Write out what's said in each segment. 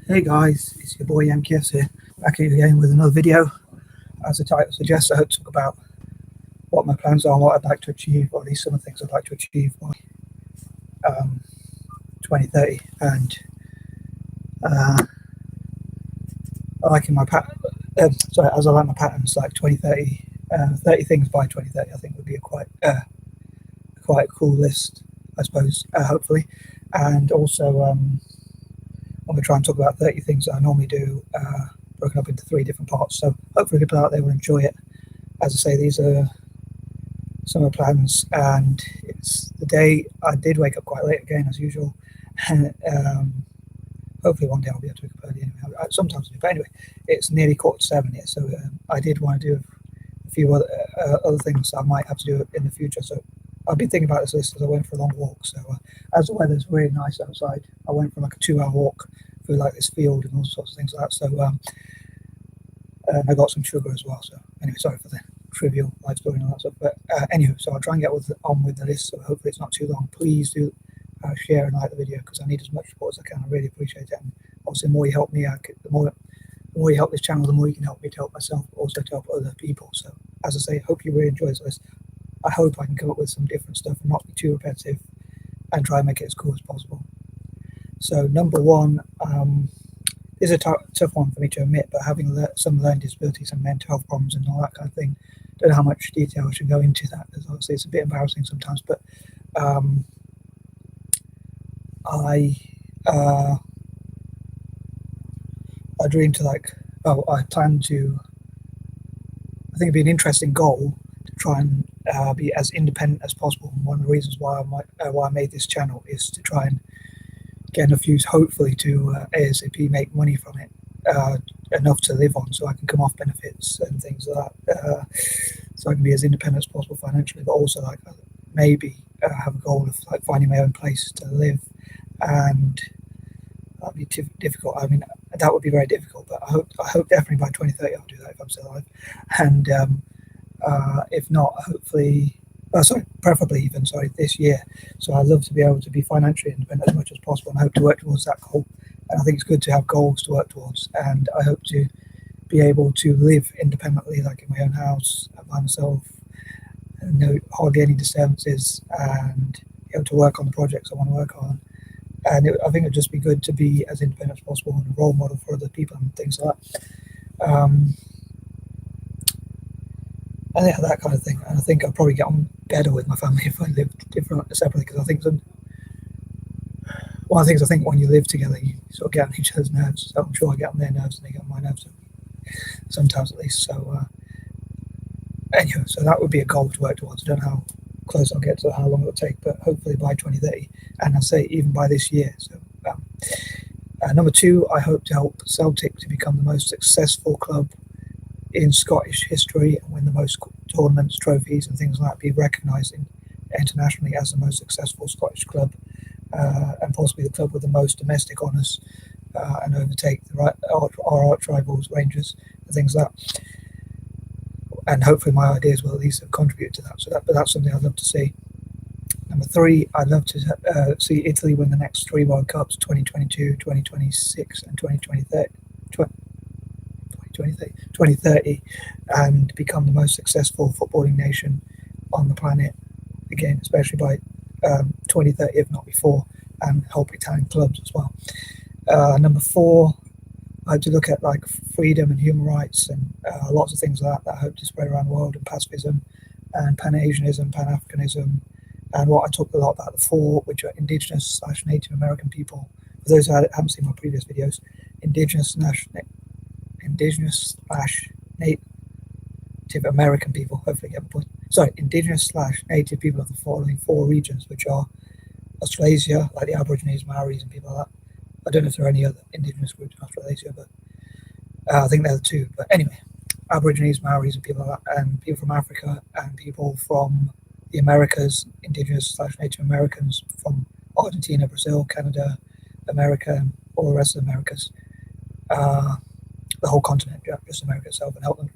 Hey guys, it's your boy M.K.S here, back here again with another video. As the title suggests, I hope to talk about what my plans are, what I'd like to achieve, or at least some of the things I'd like to achieve by 2030. And liking my pattern, as I like my patterns, like 2030, 30 things by 2030, I think would be a quite a cool list, I suppose, hopefully. And also, I'm going to try and talk about 30 things that I normally do, broken up into 3 different parts. So hopefully people out there will enjoy it. As I say, these are some of the plans, and it's the day I did wake up quite late again, as usual. Hopefully one day I'll be able to wake up early anyway. Sometimes I do, but anyway, it's nearly 6:45 here, so I did want to do a few other things I might have to do in the future. So I've been thinking about this list as I went for a long walk. So as the weather's really nice outside, I went for like a 2-hour walk through like this field and all sorts of things like that. So and I got some sugar as well. So anyway, sorry for the trivial life story and all that stuff. But anyway, so I'll try and get on with the list. So hopefully it's not too long. Please do share and like the video, because I need as much support as I can. I really appreciate it. And obviously, the more you help me, the more you help this channel, the more you can help me to help myself, but also to help other people. So as I say, hope you really enjoy this list. I hope I can come up with some different stuff and not be too repetitive, and try and make it as cool as possible. So number 1 is a tough one for me to admit, but having some learning disabilities and mental health problems and all that kind of thing, don't know how much detail I should go into that, because obviously it's a bit embarrassing sometimes. But I dream to I plan to. I think it'd be an interesting goal to try and be as independent as possible. And one of the reasons why I made this channel is to try and get enough views, hopefully, to ASAP make money from it, enough to live on, so I can come off benefits and things like that. So I can be as independent as possible financially, but also maybe have a goal of finding my own place to live. And that'd be difficult. I mean, that would be very difficult, but I hope definitely by 2030 I'll do that if I'm still alive. And if not, hopefully, preferably even this year. So I'd love to be able to be financially independent as much as possible, and I hope to work towards that goal. And I think it's good to have goals to work towards, and I hope to be able to live independently, like in my own house by myself, no hardly any disturbances, and be able to work on the projects I want to work on. And I think it'd just be good to be as independent as possible and a role model for other people and things like that. And yeah, that kind of thing. And I think I'll probably get on better with my family if I lived separately, because I think one of the things I think when you live together, you sort of get on each other's nerves. So I'm sure I get on their nerves and they get on my nerves, sometimes at least. So anyway, so that would be a goal to work towards. I don't know how close I'll get to, how long it'll take, but hopefully by 2030, and I say even by this year. So number 2, I hope to help Celtic to become the most successful club in Scottish history and win the most tournaments, trophies and things like that, be recognised internationally as the most successful Scottish club, and possibly the club with the most domestic honours, and overtake our arch rivals Rangers and things like that. And hopefully my ideas will at least have contributed to that. But that's something I'd love to see. Number 3, I'd love to see Italy win the next 3 World Cups, 2022, 2026 and 2030, and become the most successful footballing nation on the planet, again, especially by 2030, if not before, and help Italian clubs as well. Number 4, I hope to look at freedom and human rights and lots of things like that I hope to spread around the world, and pacifism and Pan-Asianism, Pan-Africanism, and what I talked a lot about before, which are Indigenous/Native American people. For those who haven't seen my previous videos, Indigenous/Native American people, hopefully get the point. Sorry, Indigenous/Native people of the following 4 regions, which are Australasia, like the Aborigines, Maoris and people like that. I don't know if there are any other indigenous groups in Australasia, but I think there are 2. But anyway, Aborigines, Maoris and people like that, and people from Africa, and people from the Americas, Indigenous/Native Americans from Argentina, Brazil, Canada, America, and all the rest of the Americas. The whole continent, just America itself, and help them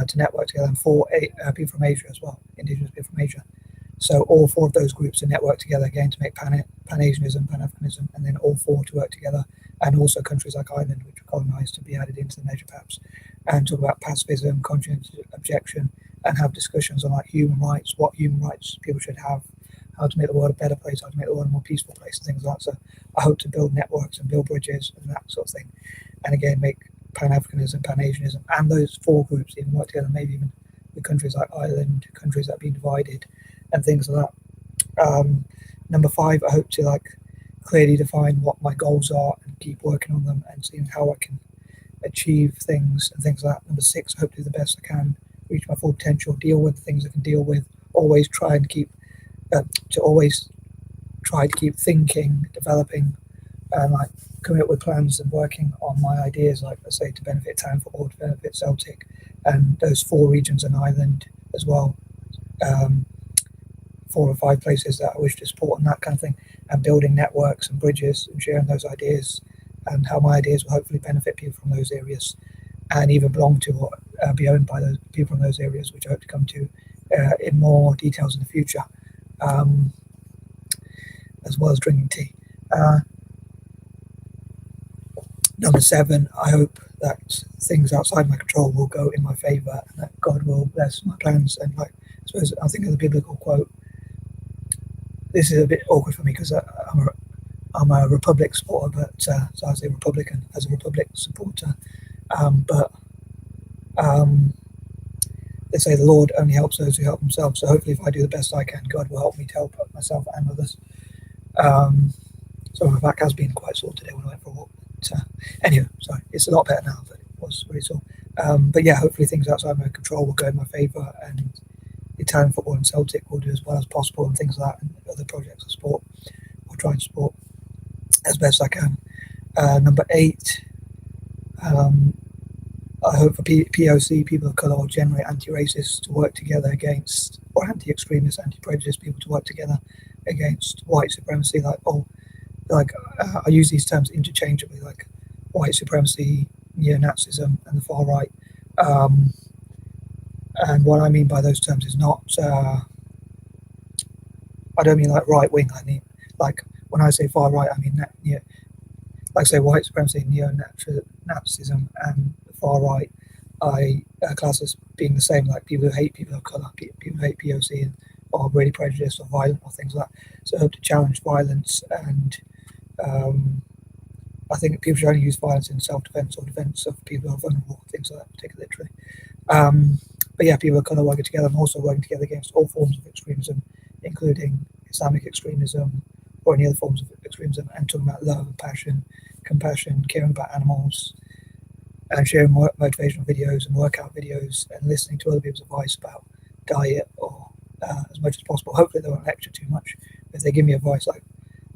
to network together. And 4 people from Asia as well, Indigenous people from Asia. So all four of those groups to network together again to make Pan-Asianism, Pan-Africanism, and then all four to work together, and also countries like Ireland, which were colonised, to be added into the measure perhaps, and talk about pacifism, conscientious objection, and have discussions on like human rights, what human rights people should have, how to make the world a better place, how to make the world a more peaceful place, and things like that. So I hope to build networks and build bridges and that sort of thing, and again make Pan-Africanism, Pan-Asianism, and those four groups even work together, maybe even with countries like Ireland, countries that have been divided, and things like that. Number 5, I hope to like clearly define what my goals are and keep working on them and seeing how I can achieve things and things like that. Number 6, I hope to do the best I can, reach my full potential, deal with the things I can deal with, always try and keep thinking, developing, and like coming up with plans and working on my ideas, like I say, to benefit town football, to benefit Celtic, and those 4 regions in Ireland as well. 4 or 5 places that I wish to support and that kind of thing, and building networks and bridges and sharing those ideas and how my ideas will hopefully benefit people from those areas and even belong to or be owned by those people from those areas, which I hope to come to in more details in the future, as well as drinking tea. Number 7, I hope that things outside my control will go in my favour and that God will bless my plans. And like, I suppose I think of the biblical quote. This is a bit awkward for me because I'm a Republic supporter, but so I say Republican as a Republic supporter. But they say the Lord only helps those who help themselves. So hopefully, if I do the best I can, God will help me to help myself and others. So my back has been quite sore today when I went for a walk. But, anyway, sorry, it's a lot better now, but it was really sore. But yeah, hopefully things outside my control will go in my favour, and Italian football and Celtic will do as well as possible, and things like that, and other projects of sport I'll try and support as best I can. Number 8, I hope for POC, people of colour, or generally anti-racists to work together against, or anti-extremist, anti-prejudice people to work together against white supremacy. I use these terms interchangeably, like white supremacy, neo-Nazism, and the far right. And what I mean by those terms is not, I don't mean like right wing. I mean, like when I say far right, I mean like say white supremacy, neo-Nazism, and the far right. I class as being the same, like people who hate people of colour, people who hate POC, and are really prejudiced or violent or things like that. So I hope to challenge violence, and I think people should only use violence in self-defence or defence of people who are vulnerable, things like that, take it literally. But yeah, people of colour working together. I'm also working together against all forms of extremism, including Islamic extremism or any other forms of extremism, and talking about love and passion, compassion, caring about animals, and sharing motivational videos and workout videos, and listening to other people's advice about diet or as much as possible. Hopefully they won't lecture too much. If they give me advice like,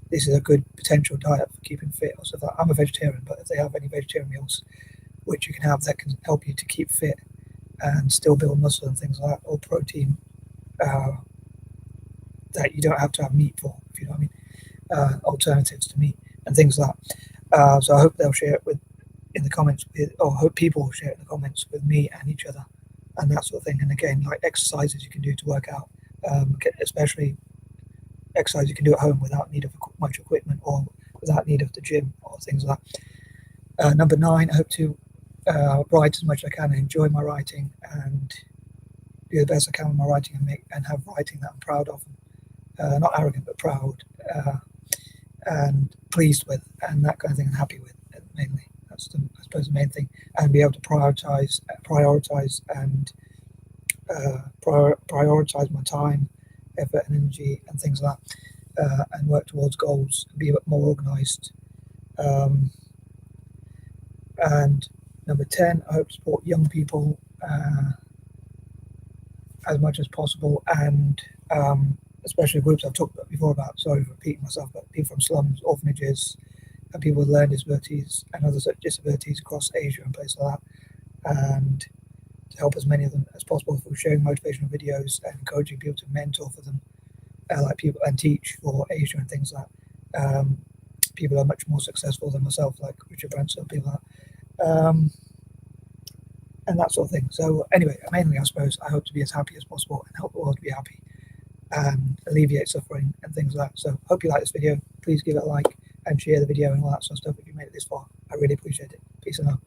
this is a good potential diet for keeping fit or stuff like that. I'm a vegetarian, but if they have any vegetarian meals which you can have that can help you to keep fit and still build muscle and things like that, or protein that you don't have to have meat for, if you know what I mean, alternatives to meat and things like that. So I hope they'll share it in the comments, or hope people will share it in the comments with me and each other and that sort of thing. And again, like exercises you can do to work out, especially exercise you can do at home without need of much equipment or without need of the gym or things like that. Number 9, I hope to write as much as I can and enjoy my writing and do the best I can with my writing and have writing that I'm proud of, not arrogant but proud, and pleased with, and that kind of thing, and happy with, mainly. That's I suppose the main thing, and be able to prioritize and prioritize my time, effort, and energy, and things like that, and work towards goals, and be a bit more organised. And number 10, I hope to support young people as much as possible, and especially groups I've talked about before about, sorry for repeating myself, but people from slums, orphanages, and people with learning disabilities and other such disabilities across Asia and places like that, and to help as many of them as possible through sharing motivational videos and encouraging people to mentor for them, like people, and teach for Asia and things like that. People are much more successful than myself, like Richard Branson, people like that. And that sort of thing. So anyway, mainly I suppose I hope to be as happy as possible and help the world to be happy. alleviate suffering and things like that. So hope you like this video. Please give it a like and share the video and all that sort of stuff if you made it this far. I really appreciate it. Peace and love.